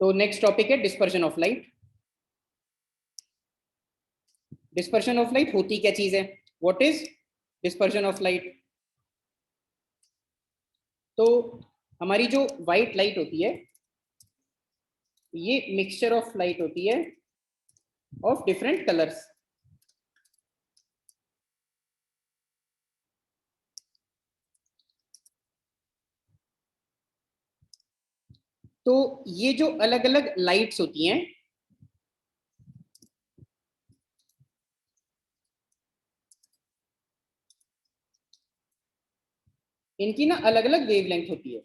तो next topic है dispersion of light. Dispersion of light होती क्या चीज है? What is dispersion of light? तो हमारी जो व्हाइट लाइट होती है ये मिक्सचर ऑफ लाइट होती है ऑफ डिफरेंट कलर्स। तो ये जो अलग अलग लाइट्स होती हैं इनकी ना अलग अलग वेवलेंथ होती है।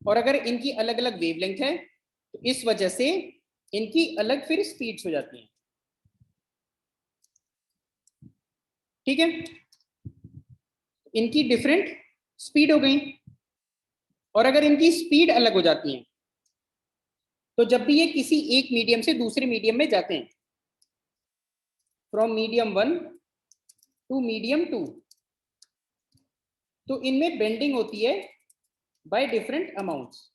और अगर इनकी अलग अलग वेवलेंथ है तो इस वजह से इनकी अलग फिर स्पीड्स हो जाती हैं। ठीक है, इनकी डिफरेंट स्पीड हो गई। और अगर इनकी स्पीड अलग हो जाती है तो जब भी ये किसी एक मीडियम से दूसरे मीडियम में जाते हैं, फ्रॉम मीडियम 1 टू मीडियम 2, तो इनमें बेंडिंग होती है बाय डिफरेंट अमाउंट्स।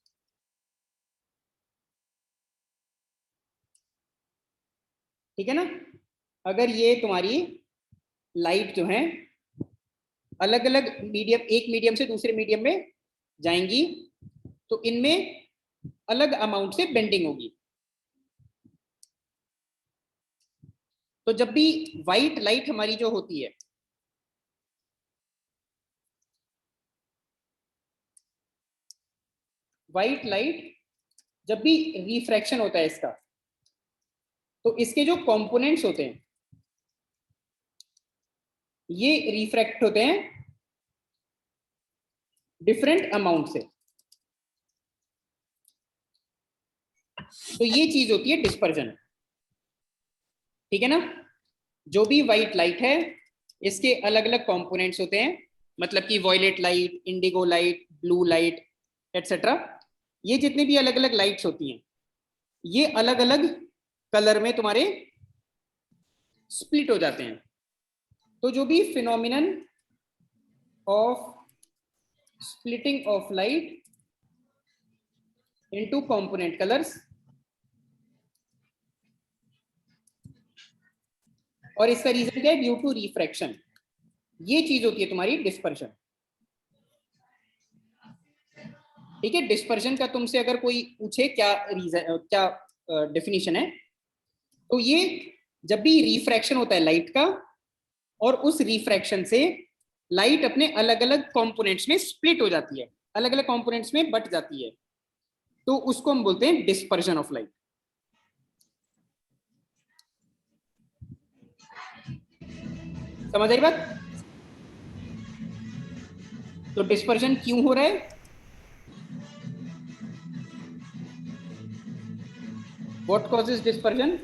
ठीक है ना। अगर ये तुम्हारी लाइट जो है अलग अलग मीडियम, एक मीडियम से दूसरे मीडियम में जाएंगी तो इनमें अलग अमाउंट से बेंडिंग होगी। तो जब भी व्हाइट लाइट हमारी जो होती है व्हाइट लाइट जब भी रिफ्रैक्शन होता है इसका, तो इसके जो कंपोनेंट्स होते हैं ये रिफ्रैक्ट होते हैं डिफरेंट अमाउंट से। तो ये चीज होती है डिस्पर्जन। ठीक है ना। जो भी व्हाइट लाइट है इसके अलग अलग कंपोनेंट्स होते हैं, मतलब कि violet light, indigo light, blue light etcetera. ये जितनी भी अलग अलग लाइट्स होती हैं ये अलग अलग कलर में तुम्हारे स्प्लिट हो जाते हैं। तो जो भी phenomenon of splitting of light into component colours, और इसका रीजन क्या है? Due to refraction. ये चीज होती है तुम्हारी डिस्पर्शन। ठीक है, डिस्पर्शन का तुमसे अगर कोई पूछे क्या रीजन, क्या डेफिनेशन है, तो ये जब भी रिफ्रैक्शन होता है लाइट का और उस रिफ्रैक्शन से लाइट अपने अलग अलग कंपोनेंट्स में स्प्लिट हो जाती है, अलग अलग कंपोनेंट्स में बट जाती है, तो उसको हम बोलते हैं डिस्पर्शन ऑफ लाइट। समझ आई बात? तो डिस्पर्शन क्यों हो रहा है? What causes dispersion?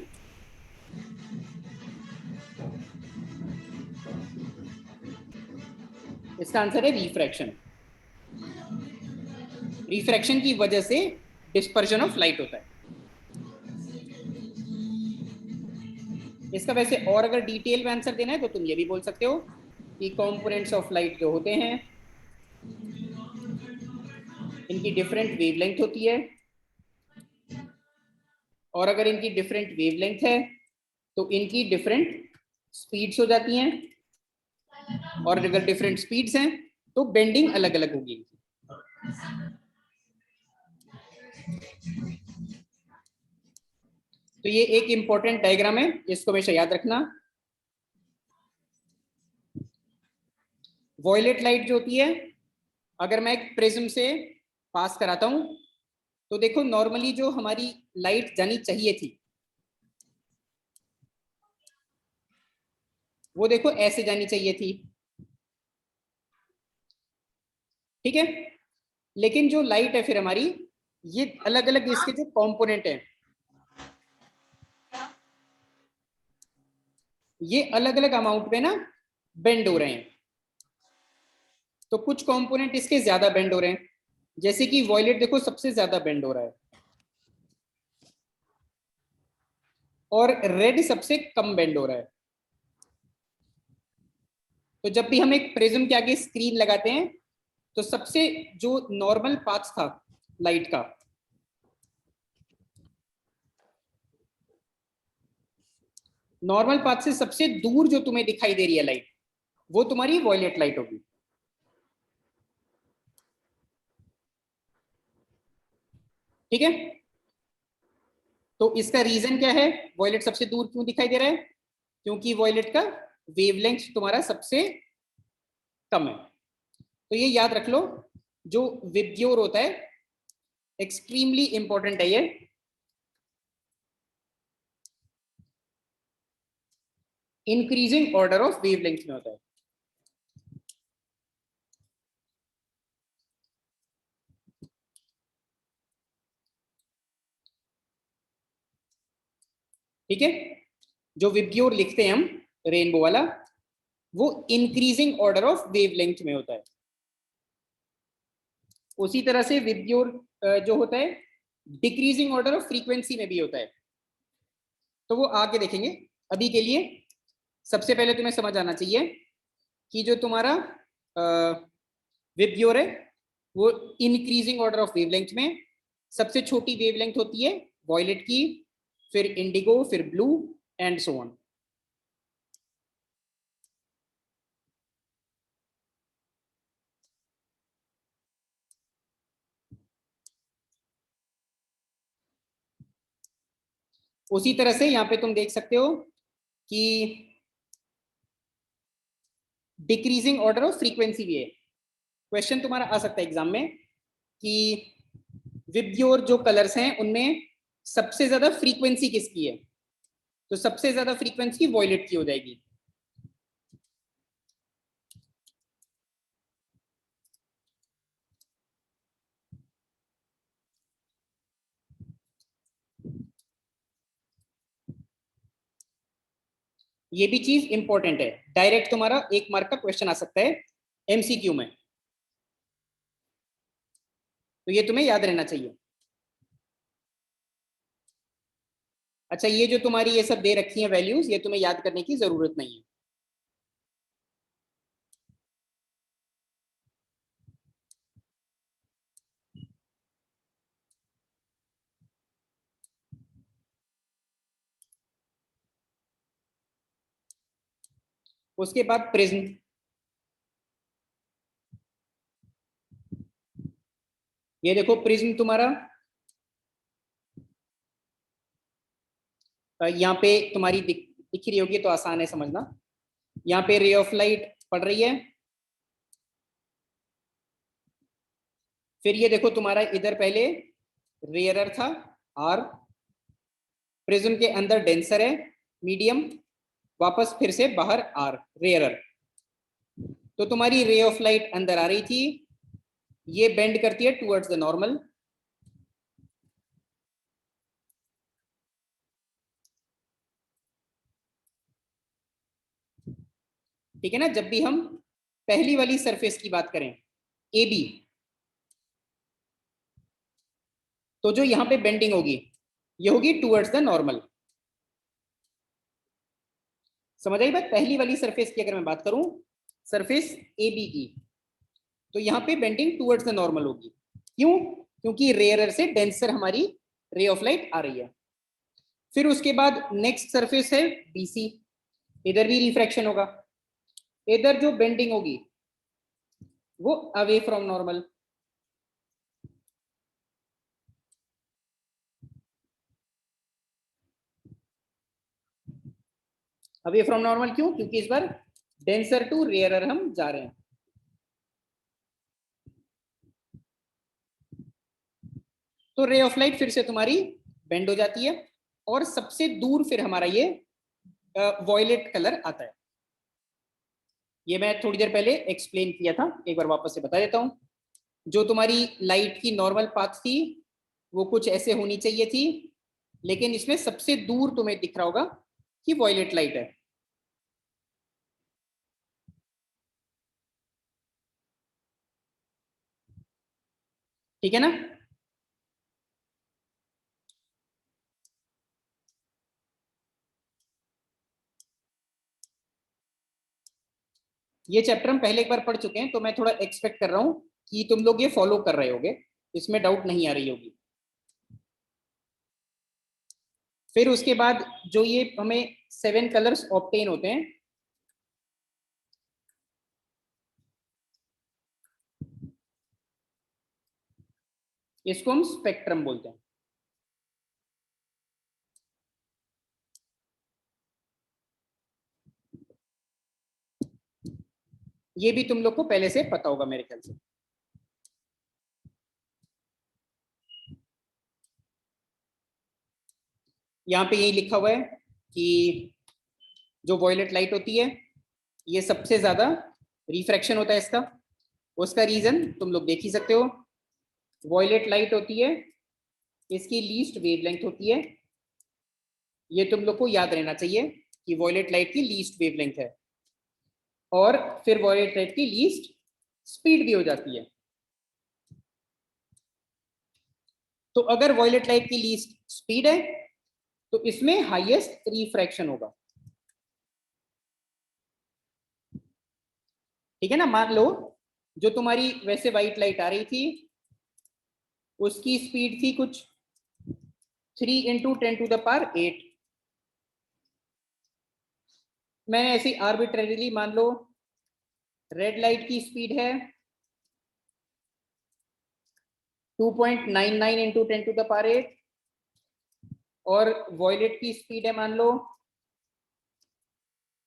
इसका आंसर है रिफ्रैक्शन। रिफ्रैक्शन की वजह से डिस्पर्शन ऑफ लाइट होता है। इसका वैसे और अगर डिटेल में आंसर देना है तो तुम ये भी बोल सकते हो कि कंपोनेंट्स ऑफ लाइट जो होते हैं इनकी डिफरेंट वेवलेंथ होती है, और अगर इनकी डिफरेंट वेवलेंथ है तो इनकी डिफरेंट स्पीड्स हो जाती हैं, और अगर डिफरेंट स्पीड्स हैं तो बेंडिंग अलग अलग होगी। तो ये एक इंपॉर्टेंट डायग्राम है, इसको हमेशा याद रखना। वॉयलेट लाइट जो होती है अगर मैं एक प्रिज्म से पास कराता हूं तो देखो नॉर्मली जो हमारी लाइट जानी चाहिए थी वो देखो ऐसे जानी चाहिए थी। ठीक है, लेकिन जो लाइट है फिर हमारी ये अलग अलग इसके जो कंपोनेंट है ये अलग अलग अमाउंट में ना बेंड हो रहे हैं। तो कुछ कंपोनेंट इसके ज्यादा बेंड हो रहे हैं, जैसे कि वॉयलेट देखो सबसे ज्यादा बेंड हो रहा है, और रेड सबसे कम बेंड हो रहा है। तो जब भी हम एक प्रिज्म के आगे स्क्रीन लगाते हैं तो सबसे जो नॉर्मल पाथ था लाइट का, नॉर्मल पाथ से सबसे दूर जो तुम्हें दिखाई दे रही है लाइट, वो तुम्हारी वॉयलेट लाइट होगी। ठीक है, तो इसका रीजन क्या है, वॉयलेट सबसे दूर क्यों दिखाई दे रहा है? क्योंकि वॉयलेट का वेवलेंथ तुम्हारा सबसे कम है। तो ये याद रख लो, जो विब्ग्योर होता है, एक्सट्रीमली इंपॉर्टेंट है ये। इंक्रीजिंग ऑर्डर ऑफ वेवलेंथ में होता है। ठीक है, जो विब्ग्योर लिखते हैं हम, रेनबो वाला, वो इंक्रीजिंग ऑर्डर ऑफ वेवलेंथ में होता है। उसी तरह से विब्ग्योर जो होता है, डिक्रीजिंग ऑर्डर ऑफ फ्रीक्वेंसी में भी होता है। तो वो आगे देखेंगे। अभी के लिए सबसे पहले तुम्हें समझ आना चाहिए कि जो तुम्हारा विब्ग्योर है, वो इंक्रीजिंग ऑर्डर ऑफ वेवलेंथ में, सबसे छोटी वेवलेंथ होती है वॉयलेट की, फिर इंडिगो, फिर ब्लू एंड सो ऑन। उसी तरह से यहाँ पे तुम देख सकते हो कि डिक्रीजिंग ऑर्डर ऑफ फ्रीक्वेंसी भी है। क्वेश्चन तुम्हारा आ सकता है एग्जाम में कि विब्ग्योर जो कलर्स हैं उनमें सबसे ज्यादा फ्रीक्वेंसी किसकी है? तो सबसे ज्यादा फ्रीक्वेंसी वॉयलेट की हो जाएगी। ये भी चीज इंपॉर्टेंट है, डायरेक्ट तुम्हारा 1 मार्क का क्वेश्चन आ सकता है एमसीक्यू में, तो ये तुम्हें याद रहना चाहिए। अच्छा, ये जो तुम्हारी ये सब दे रखी है वैल्यूज, ये तुम्हें याद करने की जरूरत नहीं है। उसके बाद प्रिज्म। ये देखो प्रिज्म तुम्हारा, यहाँ पे तुम्हारी दिख रही होगी तो आसान है समझना। यहाँ पे रे ऑफ लाइट पड़ रही है, फिर ये देखो तुम्हारा इधर पहले रेयरर था आर, प्रिज्म के अंदर डेंसर है मीडियम, वापस फिर से बाहर आर रेयरर। तो तुम्हारी रे ऑफ लाइट अंदर आ रही थी, ये बेंड करती है टुवर्ड्स द नॉर्मल। ठीक है ना, जब भी हम पहली वाली सरफेस की बात करें ए बी, तो जो यहां पे बेंडिंग होगी ये होगी टुवर्ड्स द नॉर्मल। समझ आई बात? पहली वाली सरफेस की अगर मैं बात करूं, सरफेस ए बी की, तो यहाँ पे बेंडिंग टुवर्ड्स द नॉर्मल होगी। क्यों? क्योंकि रेयरर से डेंसर हमारी रे ऑफ लाइट आ रही है। फिर उसके बाद नेक्स्ट सरफेस है बीसी, इधर भी रिफ्रैक्शन होगा, इधर जो बेंडिंग होगी वो away from normal. Away from normal क्यों? क्योंकि इस बार डेंसर टू रेयरर हम जा रहे हैं। तो रे ऑफ लाइट फिर से तुम्हारी बेंड हो जाती है, और सबसे दूर फिर हमारा ये वॉयलेट कलर आता है। ये मैं थोड़ी देर पहले एक्सप्लेन किया था, एक बार वापस से बता देता हूं। जो तुम्हारी लाइट की नॉर्मल पाथ थी वो कुछ ऐसे होनी चाहिए थी, लेकिन इसमें सबसे दूर तुम्हें दिख रहा होगा कि वॉयलेट लाइट है। ठीक है ना? ये चैप्टर हम पहले एक बार पढ़ चुके हैं, तो मैं थोड़ा एक्सपेक्ट कर रहा हूँ कि तुम लोग ये फॉलो कर रहे होगे, इसमें डाउट नहीं आ रही होगी। फिर उसके बाद जो ये हमें 7 कलर्स ऑब्टेन होते हैं, इसको हम स्पेक्ट्रम बोलते हैं। ये भी तुम लोग को पहले से पता होगा मेरे ख्याल से। यहाँ पे यही लिखा हुआ है कि जो वॉयलेट लाइट होती है, ये सबसे ज्यादा रिफ्रैक्शन होता है इसका। उसका रीजन तुम लोग देख ही सकते हो। वॉयलेट लाइट होती है, इसकी लीस्ट वेवलेंथ होती है। ये तुम लोग को याद रहना चाहिए कि वॉयलेट लाइट की लीस्ट वेवलेंथ है, और फिर वॉयलेट लाइट की लीस्ट स्पीड भी हो जाती है। तो अगर वॉयलेट लाइट की लीस्ट स्पीड है तो इसमें हाईएस्ट रिफ्रैक्शन होगा। ठीक है ना। मान लो जो तुम्हारी वैसे व्हाइट लाइट आ रही थी, उसकी स्पीड थी कुछ 3 × 10⁸ मैंने ऐसे आर्बिट्रेरीली मान लो रेड लाइट की स्पीड है 2.99 × 10⁸, और वॉयलेट की स्पीड है मान लो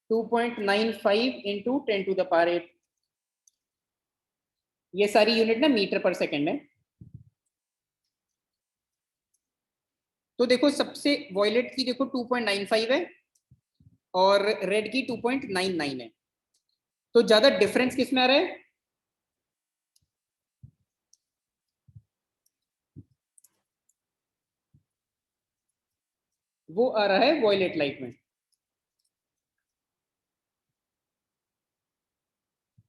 2.95 × 10⁸। ये सारी यूनिट ना मीटर पर सेकेंड है। तो देखो सबसे वॉयलेट की देखो 2.95 है और रेड की 2.99 है। तो ज्यादा डिफरेंस किसमें आ रहा है? वो आ रहा है वॉयलेट लाइट में।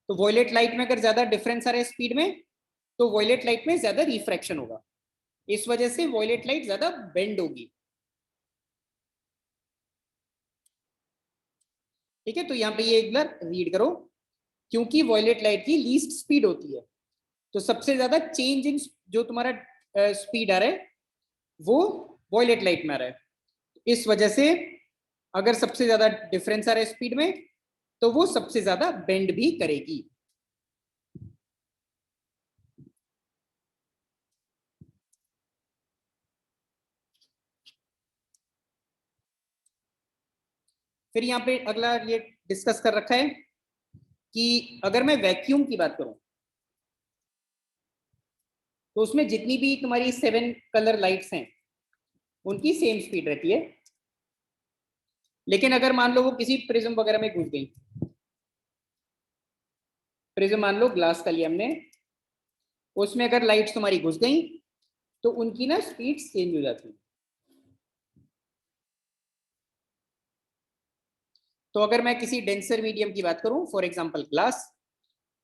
तो वॉयलेट लाइट में अगर ज्यादा डिफरेंस आ रहा है स्पीड में, तो वॉयलेट लाइट में ज्यादा रिफ्रैक्शन होगा। इस वजह से वॉयलेट लाइट ज्यादा बेंड होगी। ठीक है, तो यहाँ पे ये एक बार रीड करो। क्योंकि वॉयलेट लाइट की लीस्ट स्पीड होती है, तो सबसे ज्यादा चेंज इन जो तुम्हारा स्पीड आ रहा है वो वॉयलेट लाइट में आ रहा है। इस वजह से अगर सबसे ज्यादा डिफरेंस आ रहा है स्पीड में, तो वो सबसे ज्यादा बेंड भी करेगी। फिर यहाँ पे अगला ये डिस्कस कर रखा है कि अगर मैं वैक्यूम की बात करूं, तो उसमें जितनी भी तुम्हारी 7 कलर लाइट्स हैं उनकी सेम स्पीड रहती है। लेकिन अगर मान लो वो किसी प्रिज्म वगैरह में घुस गई, प्रिज्म मान लो ग्लास का लिया हमने, उसमें अगर लाइट्स तुम्हारी घुस गई तो उनकी ना स्पीड चेंज हो जाती है। तो अगर मैं किसी डेंसर मीडियम की बात करूं, फॉर एग्जांपल ग्लास,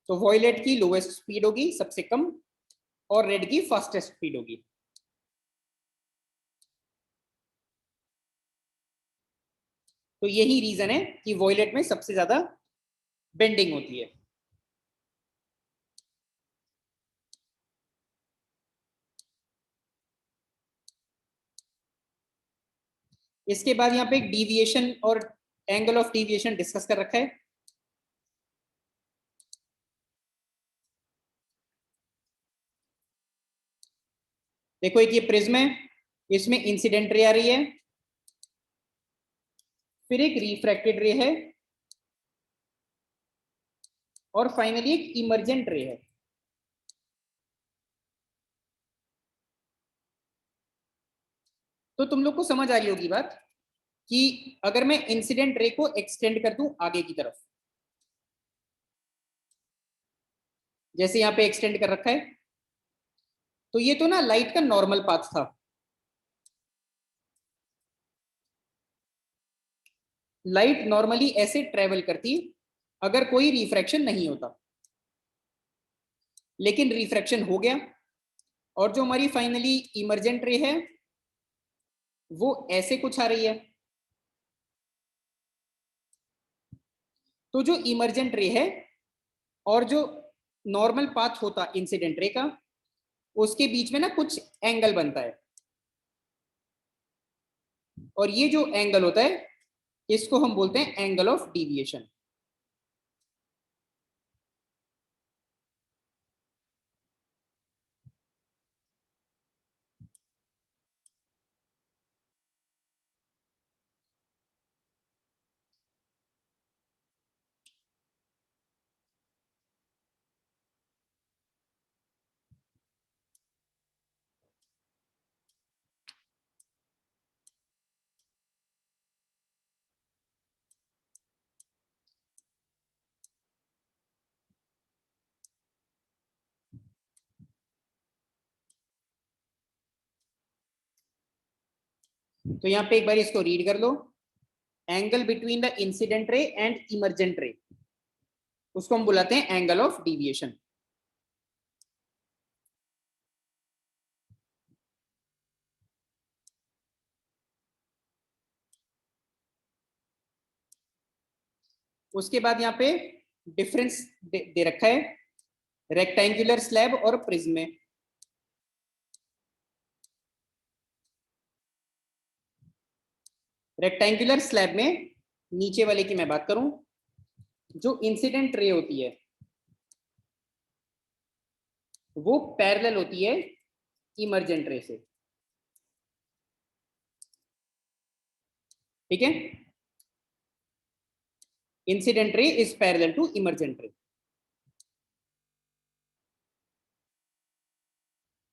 तो वॉयलेट की लोएस्ट स्पीड होगी सबसे कम, और रेड की फास्टेस्ट स्पीड होगी। तो यही रीजन है कि वॉयलेट में सबसे ज्यादा बेंडिंग होती है। इसके बाद यहाँ पे एक डीविएशन और एंगल ऑफ डीविएशन डिस्कस कर रखा है। देखो एक ये प्रिज्म है, इसमें इंसिडेंट रे आ रही है, फिर एक रिफ्रैक्टेड रे है, और फाइनली एक इमर्जेंट रे है। तो तुम लोग को समझ आ रही होगी बात कि अगर मैं इंसिडेंट रे को एक्सटेंड कर दूं आगे की तरफ, जैसे यहाँ पे एक्सटेंड कर रखा है, तो ये तो ना लाइट का नॉर्मल पाथ था। लाइट नॉर्मली ऐसे ट्रेवल करती अगर कोई रिफ्रैक्शन नहीं होता, लेकिन रिफ्रैक्शन हो गया, और जो हमारी फाइनली इमर्जेंट रे है वो ऐसे कुछ आ रही है। तो जो इमर्जेंट रे है और जो नॉर्मल पाथ होता इंसिडेंट रे का, उसके बीच में ना कुछ एंगल बनता है, और ये जो एंगल होता है इसको हम बोलते हैं एंगल ऑफ डिविएशन। तो यहाँ पे एक बार इसको रीड कर लो, angle between the incident ray and emergent ray, उसको हम बुलाते हैं एंगल ऑफ डिविएशन। उसके बाद यहाँ पे डिफरेंस दे रखा है रेक्टेंगुलर स्लैब और प्रिज्म में। रेक्टेंगुलर स्लैब में नीचे वाले की मैं बात करूं, जो इंसिडेंट रे होती है वो पैरेलल होती है इमर्जेंट रे से, ठीक है। Incident ray is parallel to emergent रे।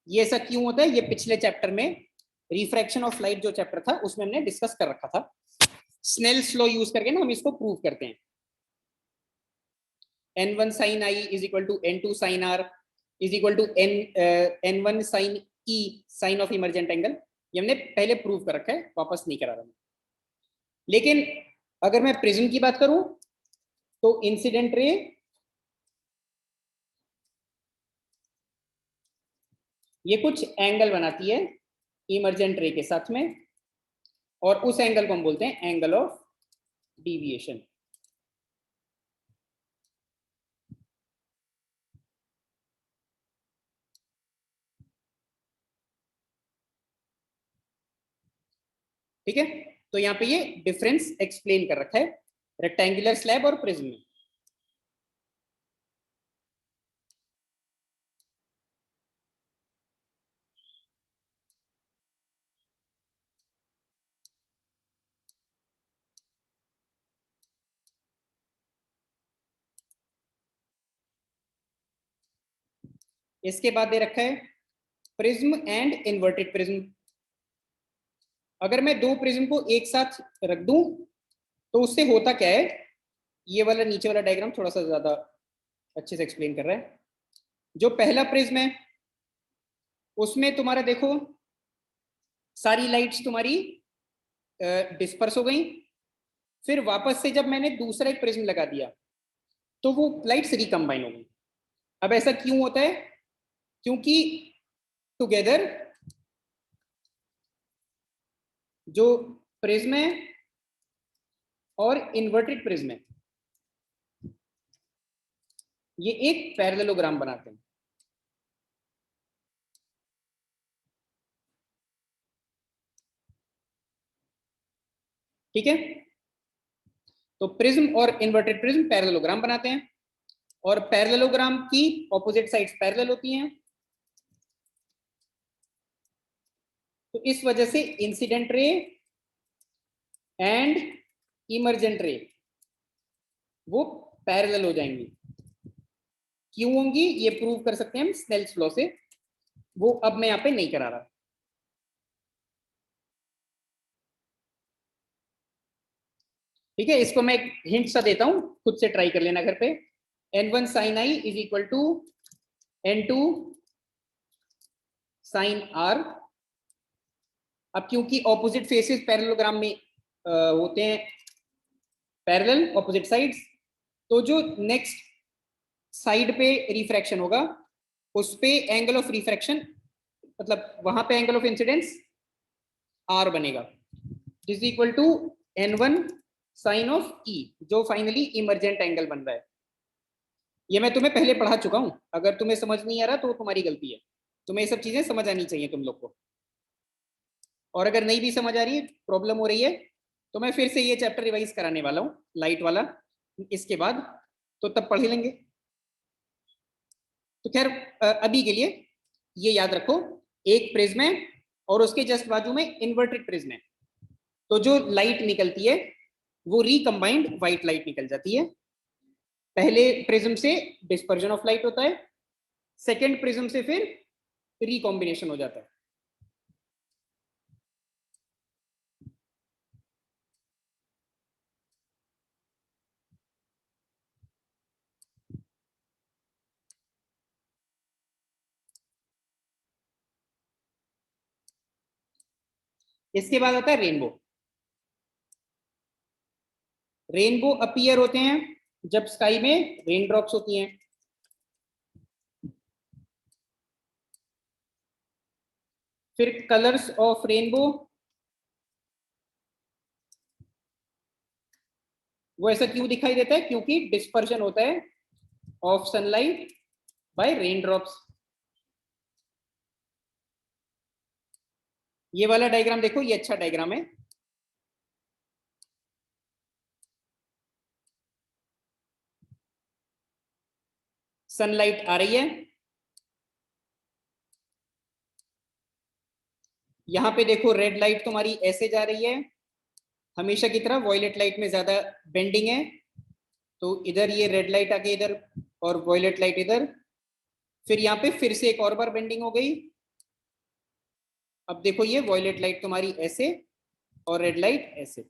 ये ऐसा क्यों होता है, ये पिछले चैप्टर में रिफ्रैक्शन ऑफ लाइट जो चैप्टर था उसमें हमने डिस्कस कर रखा था। स्नेल्स लॉ यूज करके ना हम इसको प्रूव करते हैं। n1 sin i is equal to n2 sin r is equal to n1 sin e sine of emergent angle. ये हमने पहले प्रूव कर रखा है, वापस नहीं करा रहा मैं। लेकिन अगर मैं प्रिज्म की बात करूं तो इंसिडेंट रे ये कुछ एंगल बनाती है इमर्जेंट रे के साथ में, और उस एंगल को हम बोलते हैं एंगल ऑफ डिविएशन। ठीक है, तो यहाँ पे ये डिफरेंस एक्सप्लेन कर रखा है रेक्टेंगुलर स्लैब और प्रिज्म में। इसके बाद दे रखा है प्रिज्म एंड इन्वर्टेड प्रिज्म। अगर मैं दो प्रिज्म को एक साथ रख दूं तो उससे होता क्या है, ये वाला नीचे वाला डायग्राम थोड़ा सा ज्यादा अच्छे से एक्सप्लेन कर रहा है। जो पहला प्रिज्म है उसमें तुम्हारा देखो सारी लाइट्स तुम्हारी डिस्पर्स हो गई, फिर वापस से जब मैंने दूसरा एक प्रिज्म लगा दिया तो वो लाइट्स रिकम्बाइन हो गई। अब ऐसा क्यों होता है, क्योंकि टुगेदर जो प्रिज्म है और इन्वर्टेड प्रिज्म है ये एक पैरेललोग्राम बनाते हैं। ठीक है, तो प्रिज्म और इन्वर्टेड प्रिज्म पैरेललोग्राम बनाते हैं, और पैरेललोग्राम की ऑपोजिट साइड्स पैरेलल होती हैं। तो इस वजह से इंसिडेंट रे एंड इमर्जेंट रे वो पैरेलल हो जाएंगी। क्यों होंगी ये प्रूव कर सकते हैं हम स्नेल्स लॉ से, वो अब मैं यहाँ पे नहीं करा रहा। ठीक है, इसको मैं एक हिंट सा देता हूं, खुद से ट्राई कर लेना घर पे। n1 sin i is equal to n2 sin r। अब क्योंकि ऑपोजिट फेसेस पैरेललोग्राम में होते हैं, पैरेलल ऑपोजिट साइड्स, तो जो नेक्स्ट साइड पे रिफ्रैक्शन होगा उस पे एंगल ऑफ रिफ्रैक्शन, मतलब वहां पे एंगल ऑफ इंसिडेंस r बनेगा, is equal to n1 sine of e, जो फाइनली इमर्जेंट एंगल बन रहा है। ये मैं तुम्हें पहले पढ़ा चुका हूँ, अगर तुम्हें समझ नहीं आ रहा तो तुम्हारी गलती है, तुम्हें ये सब चीजें समझ आनी चाहिए तुम लोग को। और अगर नहीं भी समझ आ रही है, प्रॉब्लम हो रही है, तो मैं फिर से ये चैप्टर रिवाइज कराने वाला हूँ लाइट वाला इसके बाद, तो तब पढ़ लेंगे। तो खैर अभी के लिए ये याद रखो, एक प्रिज्म है और उसके जस्ट बाजू में इन्वर्टेड प्रिज्म है, तो जो लाइट निकलती है वो रिकम्बाइंड व्हाइट लाइट निकल जाती है। पहले प्रिज्म से डिस्पर्जन ऑफ लाइट होता है, सेकेंड प्रिज्म से फिर रिकॉम्बिनेशन हो जाता है। इसके बाद आता है रेनबो। रेनबो अपीयर होते हैं जब स्काई में रेन ड्रॉप्स होती हैं। फिर कलर्स ऑफ रेनबो, वो ऐसा क्यों दिखाई देता है, क्योंकि डिस्पर्जन होता है of sunlight bye rain drops. ये वाला डायग्राम देखो, ये अच्छा डायग्राम है। सनलाइट आ रही है, यहां पे देखो रेड लाइट तुम्हारी ऐसे जा रही है हमेशा की तरह, वॉयलेट लाइट में ज्यादा बेंडिंग है, तो इधर ये रेड लाइट आके इधर और वॉयलेट लाइट इधर, फिर यहाँ पे फिर से एक और बार बेंडिंग हो गई। अब देखो ये वॉयलेट लाइट तुम्हारी ऐसे और रेड लाइट ऐसे।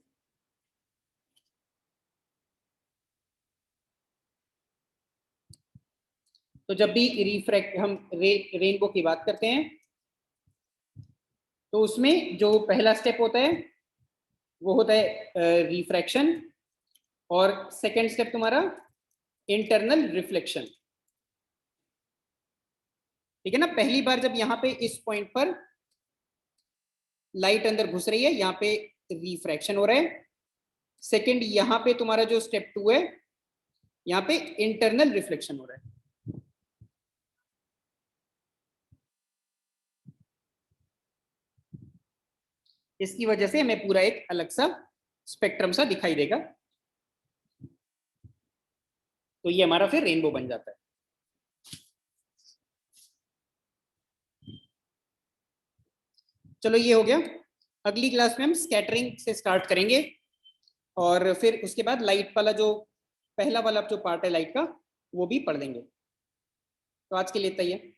तो जब भी रिफ्रैक्ट हम रेनबो की बात करते हैं, तो उसमें जो पहला स्टेप होता है वो होता है रिफ्रैक्शन, और सेकेंड स्टेप तुम्हारा इंटरनल रिफ्लेक्शन। ठीक है ना, पहली बार जब यहाँ पे इस पॉइंट पर लाइट अंदर घुस रही है, यहाँ पे रिफ्रैक्शन हो रहा है। सेकेंड यहाँ पे तुम्हारा जो स्टेप 2 है, यहाँ पे इंटरनल रिफ्लेक्शन हो रहा है। इसकी वजह से हमें पूरा एक अलग सा स्पेक्ट्रम सा दिखाई देगा, तो ये हमारा फिर रेनबो बन जाता है। चलो ये हो गया, अगली क्लास में हम स्कैटरिंग से स्टार्ट करेंगे, और फिर उसके बाद लाइट वाला जो पहला वाला जो पार्ट है लाइट का वो भी पढ़ लेंगे। तो आज के लिए इतना ही है।